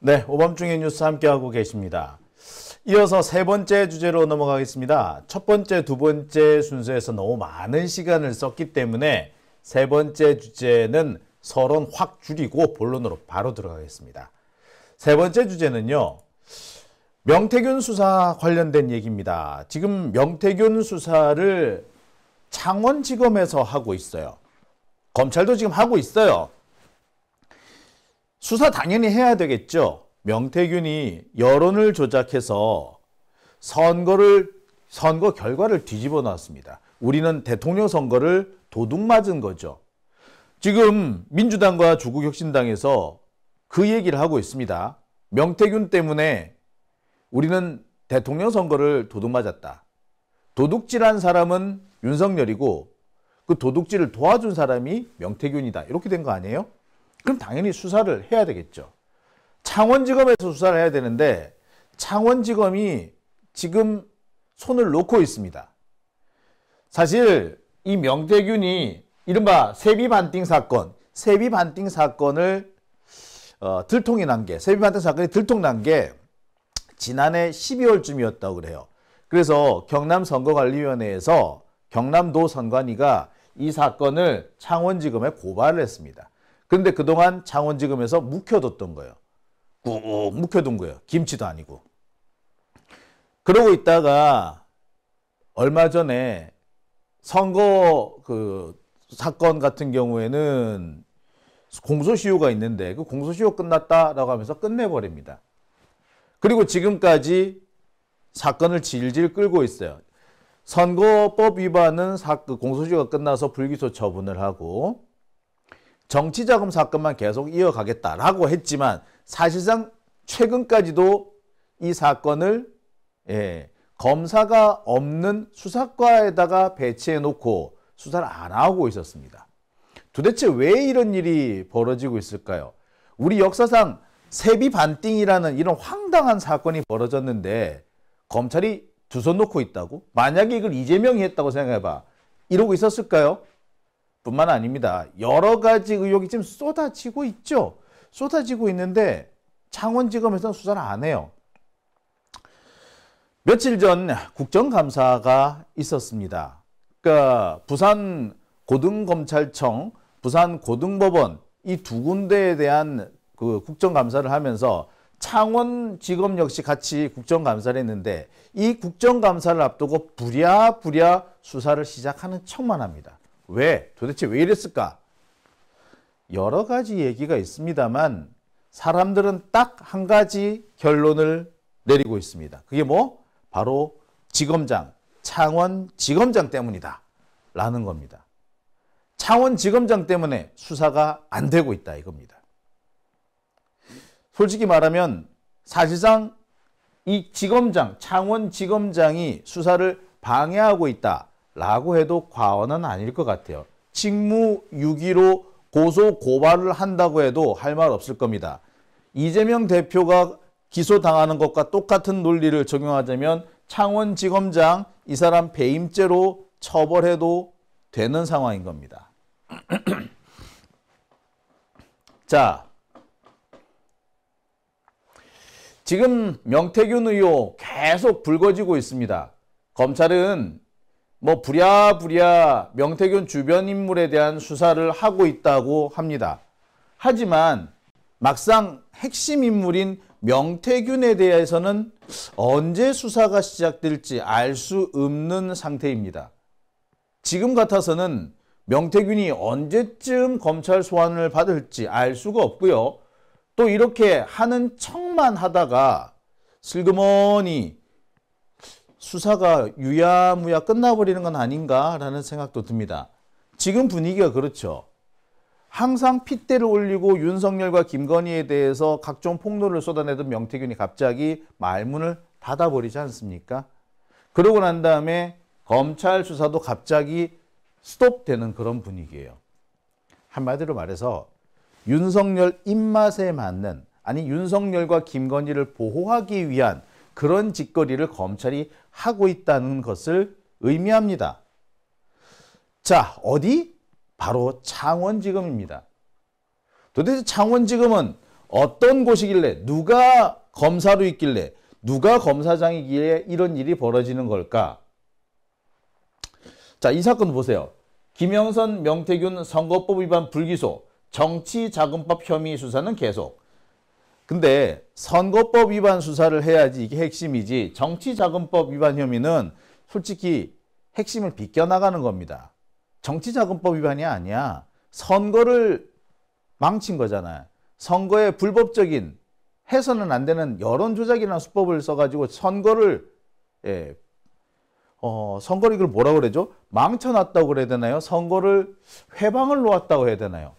네, 오밤중의 뉴스 함께하고 계십니다. 이어서 세 번째 주제로 넘어가겠습니다. 첫 번째, 두 번째 순서에서 너무 많은 시간을 썼기 때문에 세 번째 주제는 서론 확 줄이고 본론으로 바로 들어가겠습니다. 세 번째 주제는요, 명태균 수사 관련된 얘기입니다. 지금 명태균 수사를 창원지검에서 하고 있어요. 검찰도 지금 하고 있어요. 수사 당연히 해야 되겠죠. 명태균이 여론을 조작해서 선거 결과를 뒤집어 놨습니다. 우리는 대통령 선거를 도둑 맞은 거죠. 지금 민주당과 조국혁신당에서 그 얘기를 하고 있습니다. 명태균 때문에 우리는 대통령 선거를 도둑 맞았다. 도둑질한 사람은 윤석열이고 그 도둑질을 도와준 사람이 명태균이다. 이렇게 된 거 아니에요? 그럼 당연히 수사를 해야 되겠죠. 창원지검에서 수사를 해야 되는데 창원지검이 지금 손을 놓고 있습니다. 사실 이 명태균이 이른바 세비반띵 사건을 들통이 난 게, 세비반띵 사건이 들통난 게 지난해 12월쯤이었다고 그래요. 그래서 경남선거관리위원회에서 경남도 선관위가 이 사건을 창원지검에 고발을 했습니다. 그런데 그동안 창원지검에서 묵혀뒀던 거예요. 꾹 묵혀둔 거예요. 김치도 아니고. 그러고 있다가 얼마 전에 선거 사건 같은 경우에는 공소시효가 있는데 그 공소시효 끝났다라고 하면서 끝내버립니다. 그리고 지금까지 사건을 질질 끌고 있어요. 선거법 위반은 공소시효가 끝나서 불기소 처분을 하고 정치자금 사건만 계속 이어가겠다라고 했지만 사실상 최근까지도 이 사건을 검사가 없는 수사과에다가 배치해 놓고 수사를 안 하고 있었습니다. 도대체 왜 이런 일이 벌어지고 있을까요? 우리 역사상 세비반띵이라는 이런 황당한 사건이 벌어졌는데 검찰이 두 손 놓고 있다고? 만약에 이걸 이재명이 했다고 생각해봐. 이러고 있었을까요? 뿐만 아닙니다. 여러 가지 의혹이 지금 쏟아지고 있죠. 쏟아지고 있는데 창원지검에서는 수사를 안 해요. 며칠 전 국정감사가 있었습니다. 그러니까 부산 고등검찰청, 부산 고등법원 이 두 군데에 대한 그 국정감사를 하면서 창원지검 역시 같이 국정감사를 했는데 이 국정감사를 앞두고 부랴부랴 수사를 시작하는 척만 합니다. 왜? 도대체 왜 이랬을까? 여러 가지 얘기가 있습니다만 사람들은 딱 한 가지 결론을 내리고 있습니다. 그게 뭐? 바로 지검장, 창원지검장 때문이다 라는 겁니다. 창원지검장 때문에 수사가 안 되고 있다 이겁니다. 솔직히 말하면 사실상 이 지검장, 창원지검장이 수사를 방해하고 있다라고 해도 과언은 아닐 것 같아요. 직무유기로 고소 고발을 한다고 해도 할 말 없을 겁니다. 이재명 대표가 기소당하는 것과 똑같은 논리를 적용하자면 창원지검장 이 사람 배임죄로 처벌해도 되는 상황인 겁니다. 자, 지금 명태균 의혹 계속 불거지고 있습니다. 검찰은 뭐 부랴부랴 명태균 주변 인물에 대한 수사를 하고 있다고 합니다. 하지만 막상 핵심 인물인 명태균에 대해서는 언제 수사가 시작될지 알 수 없는 상태입니다. 지금 같아서는 명태균이 언제쯤 검찰 소환을 받을지 알 수가 없고요. 또 이렇게 하는 척만 하다가 슬그머니 수사가 유야무야 끝나버리는 건 아닌가라는 생각도 듭니다. 지금 분위기가 그렇죠. 항상 핏대를 올리고 윤석열과 김건희에 대해서 각종 폭로를 쏟아내던 명태균이 갑자기 말문을 닫아버리지 않습니까? 그러고 난 다음에 검찰 수사도 갑자기 스톱되는 그런 분위기예요. 한마디로 말해서 윤석열 입맛에 맞는, 아니 윤석열과 김건희를 보호하기 위한 그런 짓거리를 검찰이 하고 있다는 것을 의미합니다. 자, 어디? 바로 창원지검입니다. 도대체 창원지검은 어떤 곳이길래, 누가 검사로 있길래, 누가 검사장이기에 이런 일이 벌어지는 걸까? 자, 이 사건 보세요. 김영선, 명태균 선거법 위반 불기소, 정치자금법 혐의 수사는 계속. 근데 선거법 위반 수사를 해야지 이게 핵심이지, 정치자금법 위반 혐의는 솔직히 핵심을 비껴나가는 겁니다. 정치자금법 위반이 아니야. 선거를 망친 거잖아요. 선거에 불법적인, 해서는 안 되는 여론조작이라는 수법을 써가지고 선거를, 선거를 이걸 뭐라고 그러죠? 망쳐놨다고 그래야 되나요? 선거를 회방을 놓았다고 해야 되나요?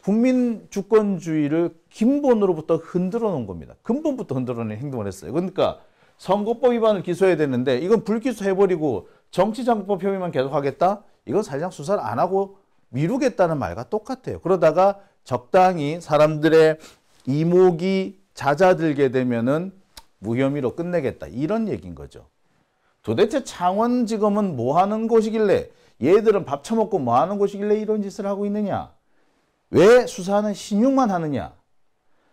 국민 주권주의를 근본으로부터 흔들어 놓은 겁니다. 근본부터 흔들어 놓은 행동을 했어요. 그러니까 선거법 위반을 기소해야 되는데 이건 불기소해버리고 정치자금법 혐의만 계속하겠다? 이건 사실상 수사를 안 하고 미루겠다는 말과 똑같아요. 그러다가 적당히 사람들의 이목이 잦아들게 되면은 무혐의로 끝내겠다. 이런 얘기인 거죠. 도대체 창원지검은 뭐 하는 곳이길래, 얘들은 밥 처먹고 뭐 하는 곳이길래 이런 짓을 하고 있느냐? 왜 수사는 신용만 하느냐?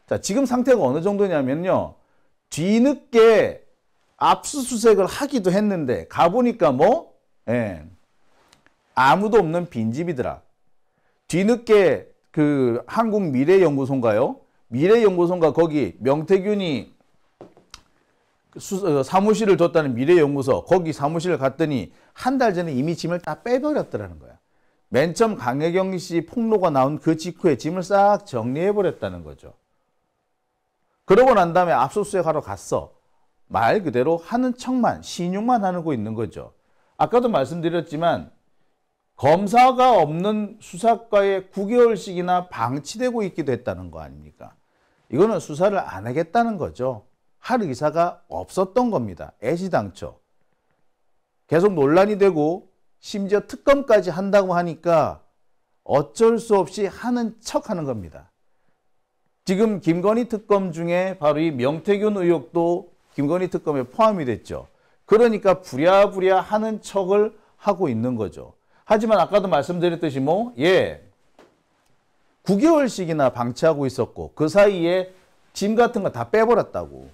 자, 지금 상태가 어느 정도냐면요. 뒤늦게 압수수색을 하기도 했는데 가보니까 아무도 없는 빈집이더라. 뒤늦게 그 한국미래연구소인가요? 미래연구소인가 거기 명태균이 사무실을 뒀다는 미래연구소, 거기 사무실을 갔더니 한 달 전에 이미 짐을 다 빼버렸더라는 거야. 맨 처음 강혜경 씨 폭로가 나온 그 직후에 짐을 싹 정리해버렸다는 거죠. 그러고 난 다음에 압수수색하러 갔어. 말 그대로 하는 척만, 신용만 하고 있는 거죠. 아까도 말씀드렸지만 검사가 없는 수사과에 9개월씩이나 방치되고 있기도 했다는 거 아닙니까? 이거는 수사를 안 하겠다는 거죠. 할 의사가 없었던 겁니다. 애시당초. 계속 논란이 되고 심지어 특검까지 한다고 하니까 어쩔 수 없이 하는 척 하는 겁니다. 지금 김건희 특검 중에 바로 이 명태균 의혹도 김건희 특검에 포함이 됐죠. 그러니까 부랴부랴 하는 척을 하고 있는 거죠. 하지만 아까도 말씀드렸듯이 9개월씩이나 방치하고 있었고 그 사이에 짐 같은 거 다 빼버렸다고.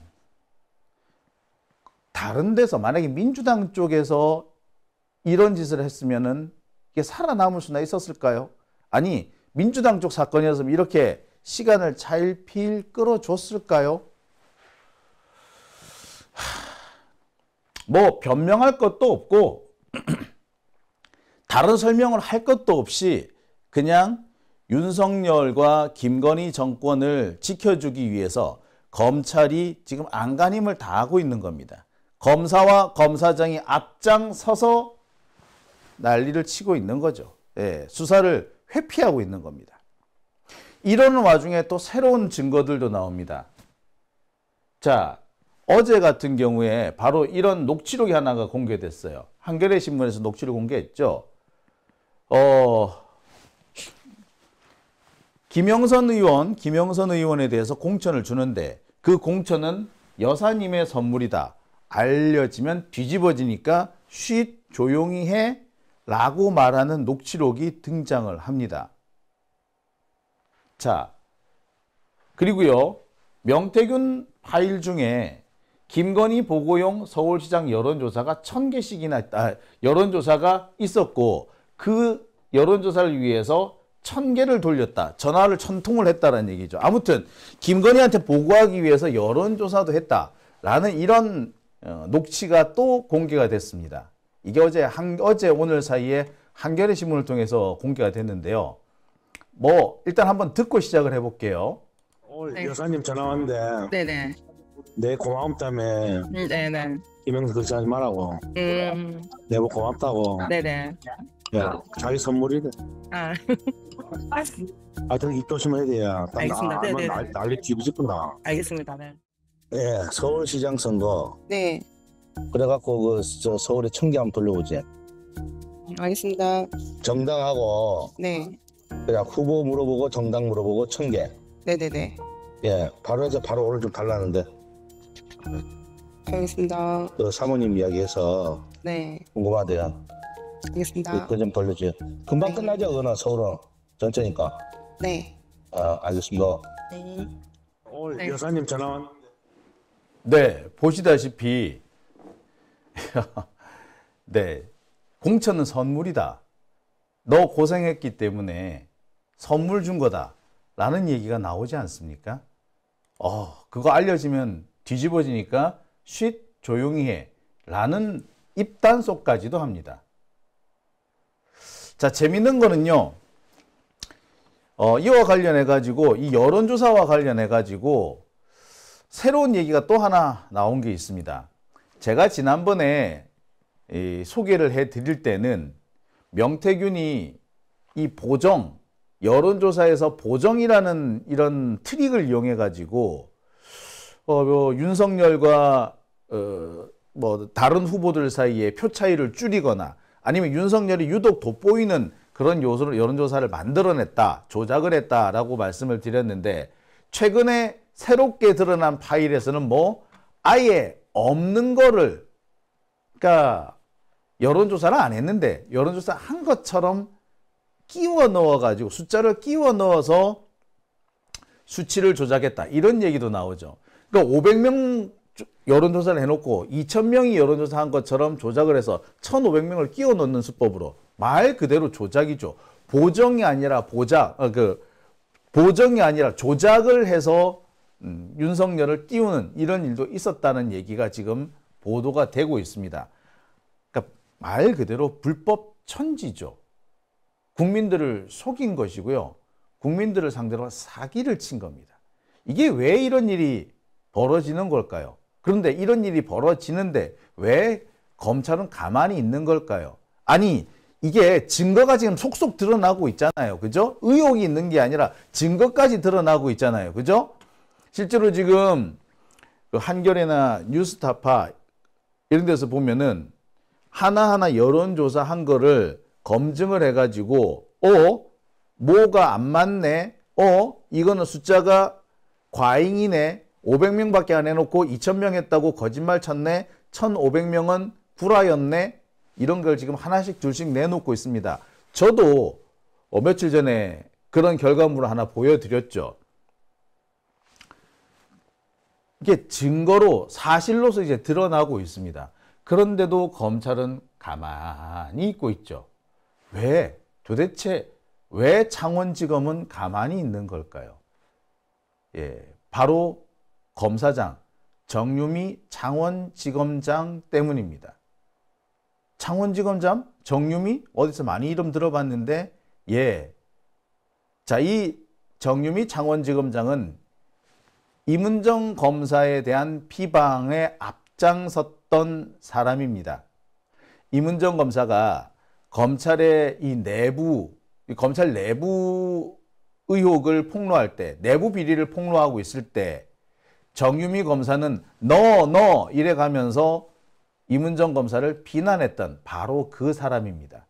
다른 데서 만약에 민주당 쪽에서 이런 짓을 했으면은 이게 살아남을 수나 있었을까요? 아니, 민주당 쪽 사건이었으면 이렇게 시간을 차일피일 끌어줬을까요? 뭐 변명할 것도 없고 다른 설명을 할 것도 없이 그냥 윤석열과 김건희 정권을 지켜주기 위해서 검찰이 지금 안간힘을 다하고 있는 겁니다. 검사와 검사장이 앞장서서 난리를 치고 있는 거죠. 수사를 회피하고 있는 겁니다. 이러는 와중에 또 새로운 증거들도 나옵니다. 자, 어제 같은 경우에 바로 이런 녹취록이 하나가 공개됐어요. 한겨레 신문에서 녹취록 공개했죠. 김영선 의원에 대해서 공천을 주는데 그 공천은 여사님의 선물이다. 알려지면 뒤집어지니까 쉿 조용히 해 라고 말하는 녹취록이 등장을 합니다. 자, 그리고요. 명태균 파일 중에 김건희 보고용 서울시장 여론조사가 1000개씩이나 여론조사가 있었고 그 여론조사를 위해서 1000개를 돌렸다. 전화를 1000통을 했다는 얘기죠. 아무튼 김건희한테 보고하기 위해서 여론조사도 했다라는 이런 녹취가 또 공개가 됐습니다. 이게 어제 오늘 사이에 한겨레 신문을 통해서 공개가 됐는데요. 일단 한번 듣고 시작을 해볼게요. 오늘 여사님 전화 왔는데 네네. 내 고마움 때문에 네네. 김영수 그렇게 하지 말라고 내보 고맙다고. 네네. 야, 자기 선물이래. 아. 하여튼 입 조심해야 돼요. 알겠습니다. 네네. 난리 뒤집어진다. 알겠습니다. 네. 예, 서울시장 선거 네. 그래갖고 저 서울에 1000개 한번 돌려오지. 알겠습니다. 정당하고 네. 그냥 후보 물어보고 정당 물어보고 1000개. 네네네. 예, 바로 오늘 좀 달라는데 알겠습니다. 그 사모님 이야기해서 네. 궁금하대요. 알겠습니다. 그 좀 돌려줘요. 금방 네. 끝나죠, 그거는 서울은 전체니까. 네. 알겠습니다. 네. 오늘 여사님 전화 왔는데. 네, 보시다시피 네, 공천은 선물이다. 너 고생했기 때문에 선물 준 거다. 라는 얘기가 나오지 않습니까? 그거 알려지면 뒤집어지니까 쉿 조용히 해. 라는 입단속까지도 합니다. 자, 재밌는 거는요. 이와 관련해 가지고 이 여론조사와 관련해 가지고 새로운 얘기가 또 하나 나온 게 있습니다. 제가 지난번에 소개를 해 드릴 때는 명태균이 이 보정, 여론조사에서 보정이라는 이런 트릭을 이용해 가지고 윤석열과 다른 후보들 사이에 표 차이를 줄이거나 아니면 윤석열이 유독 돋보이는 그런 요소를 여론조사를 만들어냈다, 조작을 했다라고 말씀을 드렸는데 최근에 새롭게 드러난 파일에서는 아예 없는 거를, 그러니까 여론조사를 안 했는데 여론조사 한 것처럼 끼워 넣어가지고 숫자를 끼워 넣어서 수치를 조작했다. 이런 얘기도 나오죠. 그러니까 500명 여론조사를 해놓고 2000명이 여론조사 한 것처럼 조작을 해서 1500명을 끼워 넣는 수법으로 말 그대로 조작이죠. 보정이 아니라 보정이 아니라 조작을 해서 윤석열을 띄우는 이런 일도 있었다는 얘기가 지금 보도가 되고 있습니다. 그러니까 말 그대로 불법 천지죠. 국민들을 속인 것이고요. 국민들을 상대로 사기를 친 겁니다. 이게 왜 이런 일이 벌어지는 걸까요? 그런데 이런 일이 벌어지는데 왜 검찰은 가만히 있는 걸까요? 아니, 이게 증거가 지금 속속 드러나고 있잖아요. 그죠? 의혹이 있는 게 아니라 증거까지 드러나고 있잖아요. 그죠? 실제로 지금 한겨레나 뉴스타파 이런 데서 보면은 하나하나 여론조사 한 거를 검증을 해가지고 뭐가 안 맞네, 이거는 숫자가 과잉이네, 500명밖에 안 해놓고 2000명 했다고 거짓말 쳤네, 1500명은 구라였네, 이런 걸 지금 하나씩 둘씩 내놓고 있습니다. 저도 며칠 전에 그런 결과물을 하나 보여드렸죠. 이게 증거로 사실로서 이제 드러나고 있습니다. 그런데도 검찰은 가만히 있고 있죠. 도대체 왜 창원지검은 가만히 있는 걸까요? 바로 검사장 정유미 창원지검장 때문입니다. 창원지검장 정유미 어디서 많이 이름 들어봤는데 자, 이 정유미 창원지검장은 이문정 검사에 대한 비방에 앞장섰던 사람입니다. 이문정 검사가 검찰의 검찰 내부 의혹을 폭로할 때, 내부 비리를 폭로하고 있을 때 정유미 검사는 너 이래 가면서 이문정 검사를 비난했던 바로 그 사람입니다.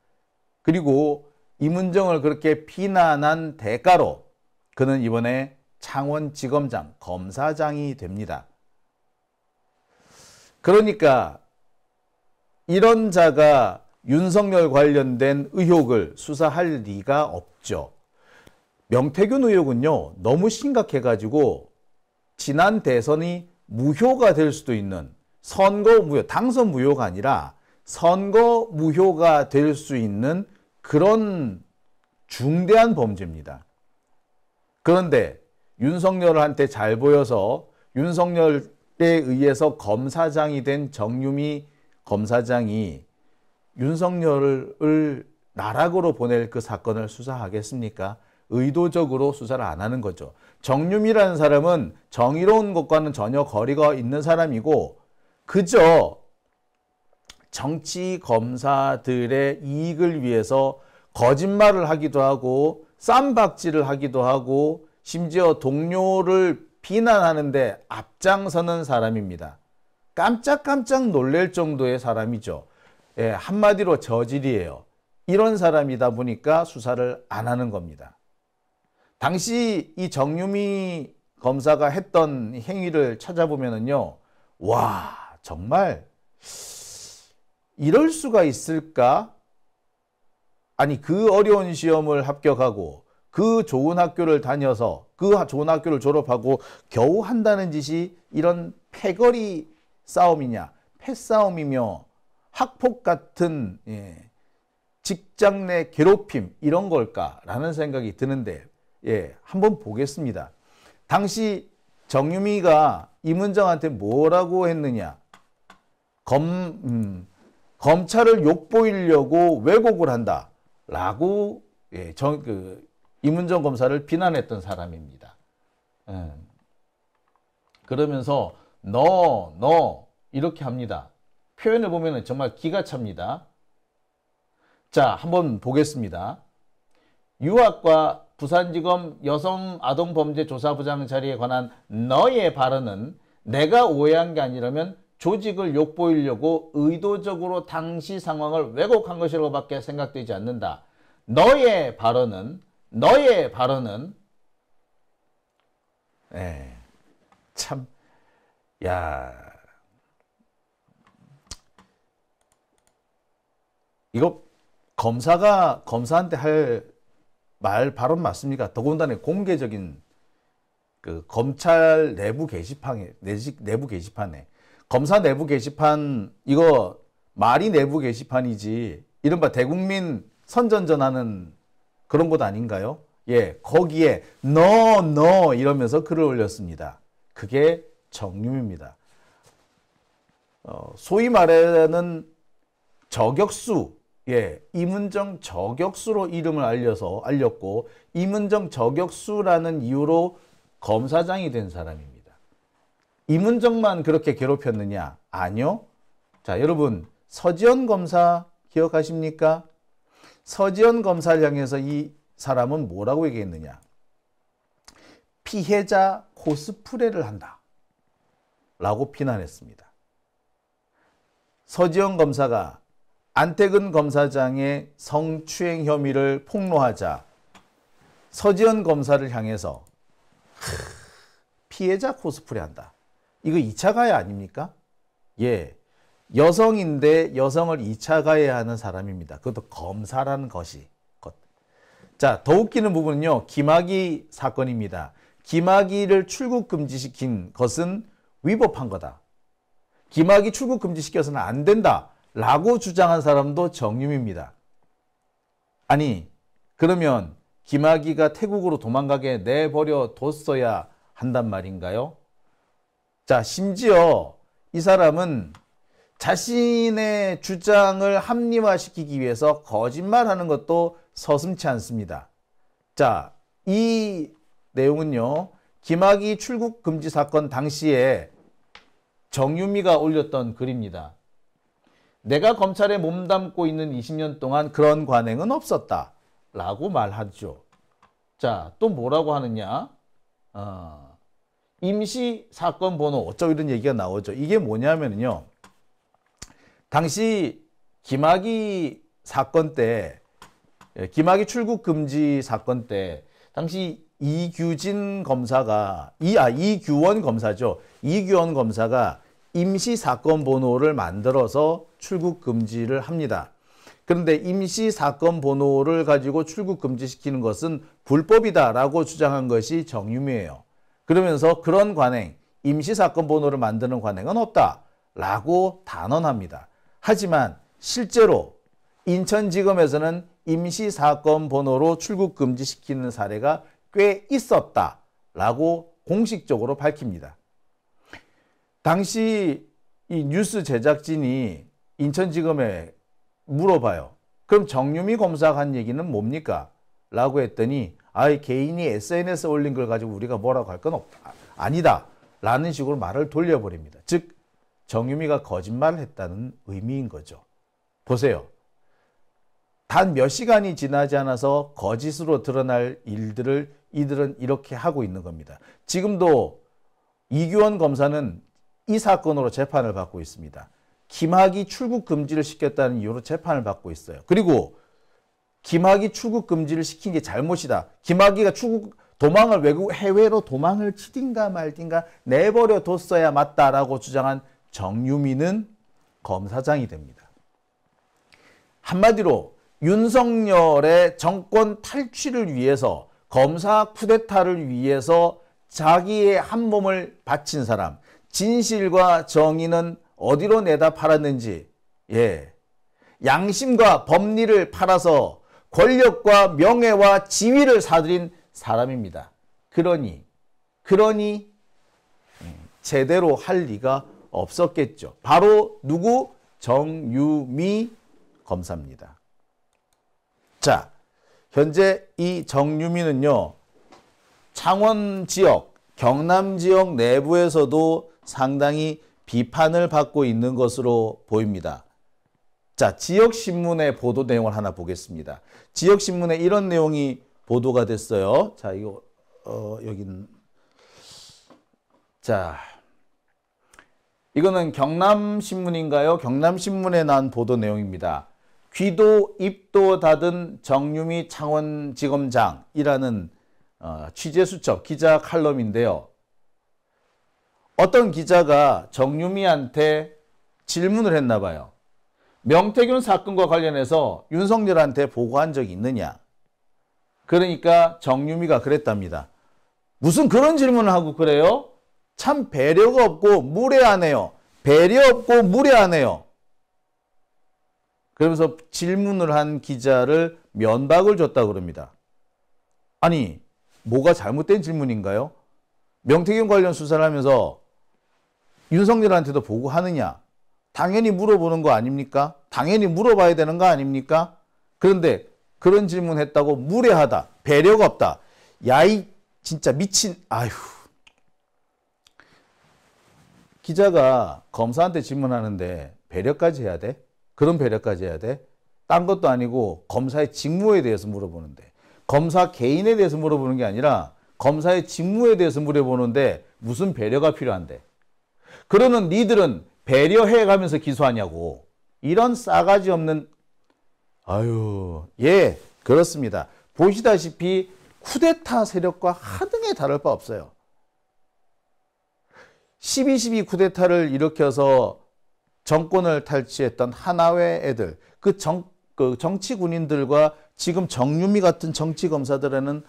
그리고 이문정을 그렇게 비난한 대가로 그는 이번에 창원지검장, 검사장이 됩니다. 그러니까 이런 자가 윤석열 관련된 의혹을 수사할 리가 없죠. 명태균 의혹은요, 너무 심각해가지고 지난 대선이 무효가 될 수도 있는 선거 무효, 당선 무효가 아니라 선거 무효가 될 수 있는 그런 중대한 범죄입니다. 그런데 윤석열한테 잘 보여서 윤석열에 의해서 검사장이 된 정유미 검사장이 윤석열을 나락으로 보낼 그 사건을 수사하겠습니까? 의도적으로 수사를 안 하는 거죠. 정유미라는 사람은 정의로운 것과는 전혀 거리가 있는 사람이고 그저 정치 검사들의 이익을 위해서 거짓말을 하기도 하고 쌈박질을 하기도 하고 심지어 동료를 비난하는데 앞장서는 사람입니다. 깜짝깜짝 놀랄 정도의 사람이죠. 한마디로 저질이에요. 이런 사람이다 보니까 수사를 안 하는 겁니다. 당시 이 정유미 검사가 했던 행위를 찾아보면은요, 와, 정말 이럴 수가 있을까? 아니, 그 어려운 시험을 합격하고 그 좋은 학교를 다녀서 그 좋은 학교를 졸업하고 겨우 한다는 짓이 이런 패거리 싸움이냐, 패싸움이며 학폭 같은 직장 내 괴롭힘 이런 걸까라는 생각이 드는데 한번 보겠습니다. 당시 정유미가 임은정한테 뭐라고 했느냐? 검찰을 욕보이려고 왜곡을 한다라고 임은정 검사를 비난했던 사람입니다. 그러면서 너 이렇게 합니다. 표현을 보면 정말 기가 찹니다. 자, 한번 보겠습니다. 유학과 부산지검 여성아동범죄조사부장 자리에 관한 너의 발언은 내가 오해한 게 아니라면 조직을 욕보이려고 의도적으로 당시 상황을 왜곡한 것이라고 밖에 생각되지 않는다. 너의 발언은 참, 이거 검사한테 할 말 발언 맞습니까? 더군다나 공개적인 그 검찰 내부 게시판에 검사 내부 게시판 이거 말이 내부 게시판이지 이른바 대국민 선전전하는 그런 곳 아닌가요? 거기에 너 이러면서 글을 올렸습니다. 그게 정유미입니다. 소위 말하는 저격수 임은정 저격수로 이름을 알렸고 임은정 저격수라는 이유로 검사장이 된 사람입니다. 임은정만 그렇게 괴롭혔느냐? 아니요. 자, 여러분 서지현 검사 기억하십니까? 서지현 검사를 향해서 이 사람은 뭐라고 얘기했느냐? 피해자 코스프레를 한다 라고 비난했습니다. 서지현 검사가 안태근 검사장의 성추행 혐의를 폭로하자 서지현 검사를 향해서 피해자 코스프레 한다. 이거 2차 가해 아닙니까? 여성인데 여성을 2차 가해하는 사람입니다. 그것도 검사라는 것이. 자, 더 웃기는 부분은요. 김학의 사건입니다. 김학의를 출국 금지시킨 것은 위법한 거다. 김학의 출국 금지시켜서는 안 된다. 라고 주장한 사람도 정유미입니다. 아니, 그러면 김학의가 태국으로 도망가게 내버려 뒀어야 한단 말인가요? 자, 심지어 이 사람은 자신의 주장을 합리화시키기 위해서 거짓말하는 것도 서슴지 않습니다. 자, 이 내용은요. 김학의 출국 금지 사건 당시에 정유미가 올렸던 글입니다. 내가 검찰에 몸담고 있는 20년 동안 그런 관행은 없었다 라고 말하죠. 자, 또 뭐라고 하느냐? 임시 사건 번호 어쩌고 이런 얘기가 나오죠. 이게 뭐냐면요. 당시 김학의 사건 때, 김학의 출국 금지 사건 때 당시 이규원 검사죠. 이규원 검사가 임시 사건 번호를 만들어서 출국 금지를 합니다. 그런데 임시 사건 번호를 가지고 출국 금지시키는 것은 불법이다라고 주장한 것이 정유미예요. 그러면서 그런 관행, 임시 사건 번호를 만드는 관행은 없다라고 단언합니다. 하지만 실제로 인천지검에서는 임시 사건 번호로 출국 금지시키는 사례가 꽤 있었다라고 공식적으로 밝힙니다. 당시 이 뉴스 제작진이 인천지검에 물어봐요. 그럼 정유미 검사가 한 얘기는 뭡니까? 라고 했더니 개인이 SNS에 올린 걸 가지고 우리가 뭐라고 할 건 없다. 아니다. 라는 식으로 말을 돌려버립니다. 즉 정유미가 거짓말을 했다는 의미인 거죠. 보세요. 단 몇 시간이 지나지 않아서 거짓으로 드러날 일들을 이들은 이렇게 하고 있는 겁니다. 지금도 이규원 검사는 이 사건으로 재판을 받고 있습니다. 김학의 출국 금지를 시켰다는 이유로 재판을 받고 있어요. 그리고 김학의 출국 금지를 시킨 게 잘못이다. 김학의가 도망을 해외로 도망을 치든가 말든가 내버려 뒀어야 맞다라고 주장한 정유미는 검사장이 됩니다. 한마디로 윤석열의 정권 탈취를 위해서 검사 쿠데타를 위해서 자기의 한 몸을 바친 사람, 진실과 정의는 어디로 내다 팔았는지, 예, 양심과 법리를 팔아서 권력과 명예와 지위를 사들인 사람입니다. 그러니 제대로 할 리가 없었겠죠. 바로 누구? 정유미 검사입니다. 자, 현재 이 정유미는요, 창원 지역, 경남 지역 내부에서도 상당히 비판을 받고 있는 것으로 보입니다. 자, 지역신문의 보도 내용을 하나 보겠습니다. 지역신문에 이런 내용이 보도가 됐어요. 자, 이거, 여긴. 자, 이거는 경남신문인가요? 경남신문에 난 보도 내용입니다. 귀도 입도 닫은 정유미 창원지검장이라는 취재수첩 기자 칼럼인데요. 어떤 기자가 정유미한테 질문을 했나 봐요. 명태균 사건과 관련해서 윤석열한테 보고한 적이 있느냐? 그러니까 정유미가 그랬답니다. 무슨 그런 질문을 하고 그래요? 참 배려가 없고 무례하네요. 배려 없고 무례하네요. 그러면서 질문을 한 기자를 면박을 줬다고 그럽니다. 아니, 뭐가 잘못된 질문인가요? 명태균 관련 수사를 하면서 윤석열한테도 보고하느냐? 당연히 물어보는 거 아닙니까? 당연히 물어봐야 되는 거 아닙니까? 그런데 그런 질문했다고 무례하다, 배려가 없다. 야이 진짜 미친, 아휴. 기자가 검사한테 질문하는데 배려까지 해야 돼? 그런 배려까지 해야 돼? 딴 것도 아니고 검사의 직무에 대해서 물어보는데, 검사 개인에 대해서 물어보는 게 아니라 검사의 직무에 대해서 물어보는데 무슨 배려가 필요한데? 그러는 니들은 배려해 가면서 기소하냐고. 이런 싸가지 없는, 아유, 예, 그렇습니다. 보시다시피 쿠데타 세력과 하등에 다를 바 없어요. 12.12 쿠데타를 일으켜서 정권을 탈취했던 하나회 애들, 그 정치 군인들과 지금 정유미 같은 정치 검사들에는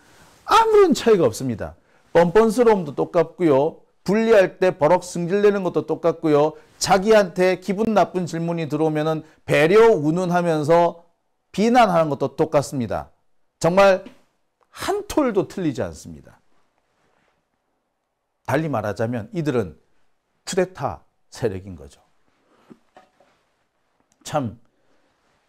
아무런 차이가 없습니다. 뻔뻔스러움도 똑같고요. 분리할 때 버럭 승질내는 것도 똑같고요. 자기한테 기분 나쁜 질문이 들어오면은 배려 운운하면서 비난하는 것도 똑같습니다. 정말 한 톨도 틀리지 않습니다. 달리 말하자면 이들은 쿠데타 세력인 거죠. 참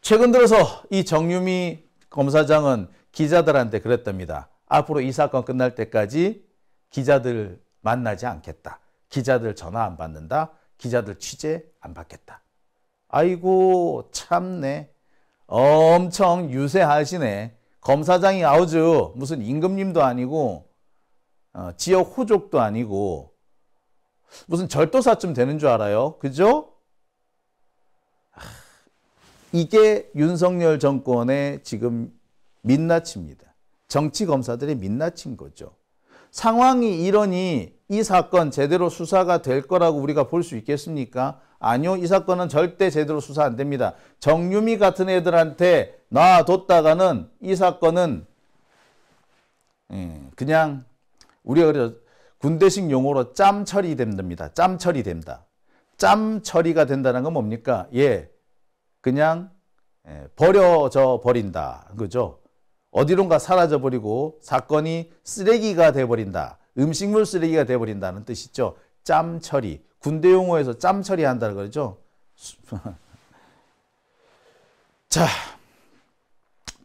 최근 들어서 이 정유미 검사장은 기자들한테 그랬답니다. 앞으로 이 사건 끝날 때까지 기자들 만나지 않겠다. 기자들 전화 안 받는다. 기자들 취재 안 받겠다. 아이고 참네. 엄청 유세하시네. 검사장이 아우즈 무슨 임금님도 아니고 지역 호족도 아니고 무슨 절도사쯤 되는 줄 알아요. 그죠? 이게 윤석열 정권의 지금 민낯입니다. 정치 검사들의 민낯인 거죠. 상황이 이러니 이 사건 제대로 수사가 될 거라고 우리가 볼 수 있겠습니까? 아니요. 이 사건은 절대 제대로 수사 안 됩니다. 정유미 같은 애들한테 놔뒀다가는 이 사건은 그냥 우리가 그래서 군대식 용어로 짬 처리됩니다. 짬 처리된다. 짬 처리가 된다는 건 뭡니까? 예, 그냥 버려져 버린다. 그죠? 어디론가 사라져 버리고 사건이 쓰레기가 돼버린다. 음식물 쓰레기가 돼버린다는 뜻이죠. 짬 처리. 군대 용어에서 짬 처리한다는 거죠. 자,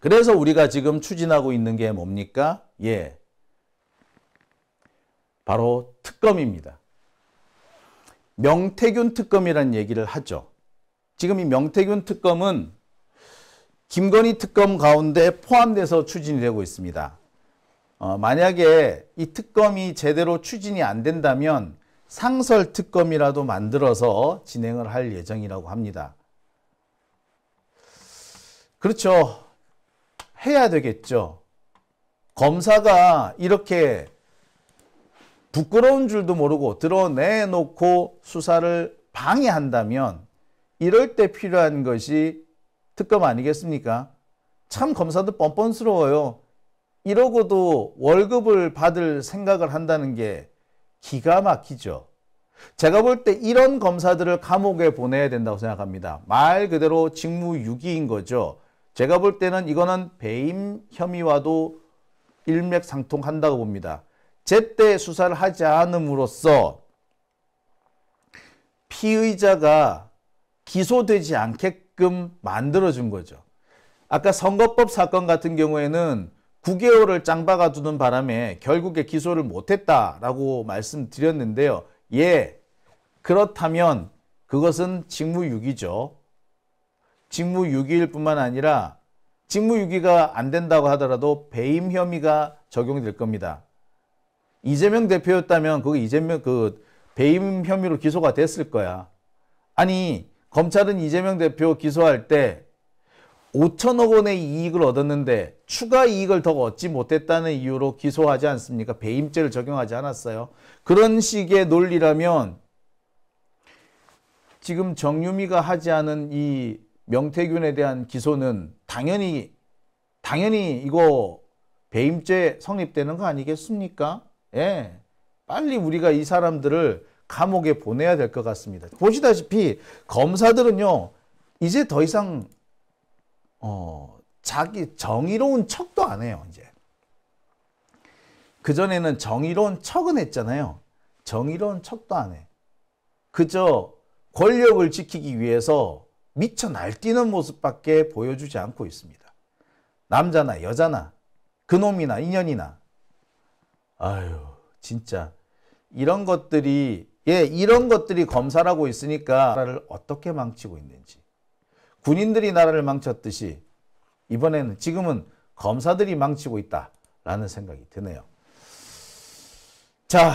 그래서 우리가 지금 추진하고 있는 게 뭡니까? 예, 바로 특검입니다. 명태균 특검이라는 얘기를 하죠. 지금 이 명태균 특검은 김건희 특검 가운데 포함돼서 추진이 되고 있습니다. 만약에 이 특검이 제대로 추진이 안 된다면 상설 특검이라도 만들어서 진행을 할 예정이라고 합니다. 그렇죠. 해야 되겠죠. 검사가 이렇게 부끄러운 줄도 모르고 드러내놓고 수사를 방해한다면 이럴 때 필요한 것이 특검 아니겠습니까? 참 검사들 뻔뻔스러워요. 이러고도 월급을 받을 생각을 한다는 게 기가 막히죠. 제가 볼 때 이런 검사들을 감옥에 보내야 된다고 생각합니다. 말 그대로 직무유기인 거죠. 제가 볼 때는 이거는 배임 혐의와도 일맥상통한다고 봅니다. 제때 수사를 하지 않음으로써 피의자가 기소되지 않게끔 만들어준 거죠. 아까 선거법 사건 같은 경우에는 9개월을 짱박아 두는 바람에 결국에 기소를 못했다라고 말씀드렸는데요. 예, 그렇다면 그것은 직무유기죠. 직무유기일 뿐만 아니라 직무유기가 안 된다고 하더라도 배임 혐의가 적용될 겁니다. 이재명 대표였다면 그 배임 혐의로 기소가 됐을 거야. 아니, 검찰은 이재명 대표 기소할 때 5천억 원의 이익을 얻었는데 추가 이익을 더 얻지 못했다는 이유로 기소하지 않습니까? 배임죄를 적용하지 않았어요. 그런 식의 논리라면 지금 정유미가 하지 않은 이 명태균에 대한 기소는 당연히 이거 배임죄 성립되는 거 아니겠습니까? 예. 빨리 우리가 이 사람들을 감옥에 보내야 될 것 같습니다. 보시다시피 검사들은요, 이제 더 이상 자기 정의로운 척도 안 해요, 이제. 그전에는 정의로운 척은 했잖아요. 정의로운 척도 안 해. 그저 권력을 지키기 위해서 미쳐 날뛰는 모습밖에 보여주지 않고 있습니다. 남자나 여자나 그놈이나 인연이나. 아유, 진짜 이런 것들이 검사라고 있으니까 나라를 어떻게 망치고 있는지. 군인들이 나라를 망쳤듯이 지금은 검사들이 망치고 있다라는 생각이 드네요. 자,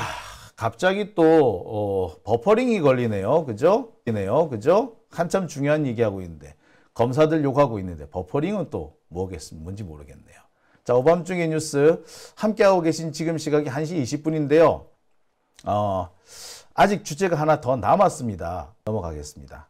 갑자기 또 버퍼링이 걸리네요. 그죠? 한참 중요한 얘기하고 있는데 검사들 욕하고 있는데 버퍼링은 또 뭔지 모르겠네요. 자, 오밤중의 뉴스 함께하고 계신 지금 시각이 1시 20분인데요. 아직 주제가 하나 더 남았습니다. 넘어가겠습니다.